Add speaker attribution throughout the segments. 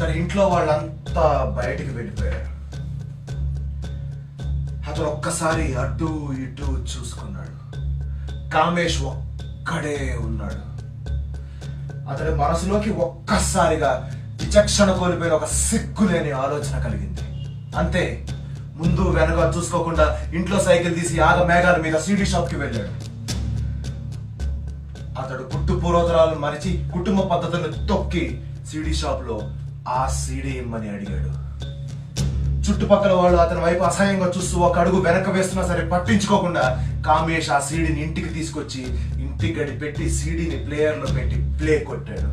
Speaker 1: అతని ఇంట్లో వాళ్ళంతా బయటికి వెళ్ళిపోయారు. అతను ఒక్కసారి అటు ఇటు చూసుకున్నాడు. కామేష్ ఒక్కడే ఉన్నాడు. అతని మనసులోకి ఒక్కసారిగా విచక్షణ కోల్పోయిన ఒక సిగ్గులేని ఆలోచన కలిగింది. అంతే, ముందు వెనక చూసుకోకుండా ఇంట్లో సైకిల్ తీసి ఆగ మేఘాల మీద సీడీ షాప్ కి వెళ్ళాడు. అతడు పుట్టు పూర్వతరాలను మరిచి కుటుంబ పద్ధతులను తొక్కి సీడీ షాప్ లో ఆ సీడీ ఇమ్మని అడిగాడు. చుట్టుపక్కల వాళ్ళు అతని వైపు అసహ్యంగా చూస్తూ ఒక అడుగు వెనక వేస్తున్నా సరే పట్టించుకోకుండా కామేష్ ఆ సీడీని ఇంటికి తీసుకొచ్చి ఇంటి గడి పెట్టి సీడీని ప్లేయర్ లో పెట్టి ప్లే కొట్టాడు.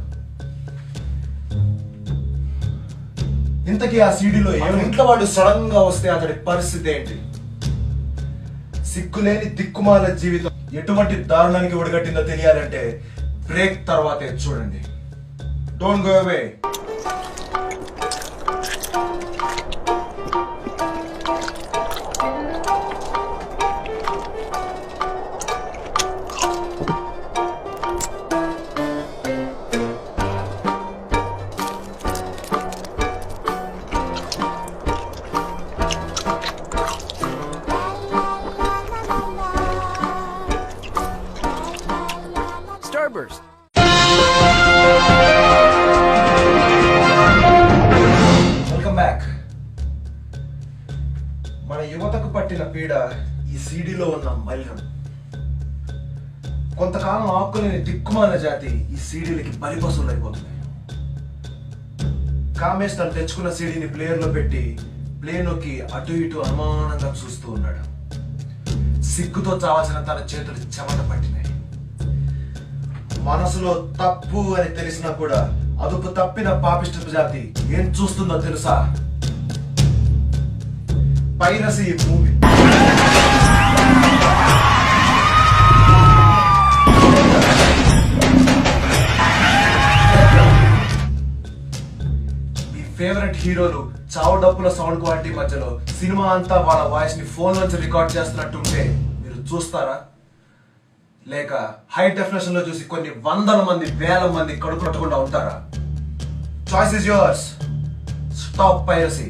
Speaker 1: ఇంతకీ ఆ సీడీలో ఇంట్లో వాళ్ళు సడన్ గా వస్తే అతడి పరిస్థితి ఏంటి? సిగ్గులేని దిక్కుమాల జీవితం ఎటువంటి దారుణానికి ఒడిగట్టిందో తెలియాలంటే బ్రేక్ తర్వాతే చూడండి. Don't go away.
Speaker 2: Starburst.
Speaker 1: Welcome back. మన యువతకు పట్టిన పీడ ఈ సీడీలో ఉన్న మల్యం. కొంతకాలం ఆకులేని దిక్కుమాల జాతి ఈ సీడీలకి బలిపశువులు అయిపోతున్నాయి. కామేష్ తను తెచ్చుకున్న సీడీని ప్లేయర్ లో పెట్టి ప్లే నొక్కి అటు ఇటు అనుమానంగా చూస్తూ ఉన్నాడు. సిగ్గుతో చావాల్సిన తన చేతులు చెమట పట్టినాయి. మనసులో తప్పు అని తెలిసినా కూడా అదుపు తప్పిన పాపిష్ట జాతి ఏం చూస్తుందో తెలుసా? Piracy movie. మీ ఫేవరెట్ హీరోలు చావు డప్పుల సౌండ్ క్వాలిటీ మధ్యలో సినిమా అంతా వాళ్ళ వాయిస్ ని ఫోన్ నుంచి రికార్డ్ చేస్తున్నట్టుంటే మీరు చూస్తారా? లేక హై డెఫినేషన్ లో చూసి కొన్ని వందల మంది వేల మంది కడుపు పట్టకుండా ఉంటారా? Choice is yours. Stop piracy.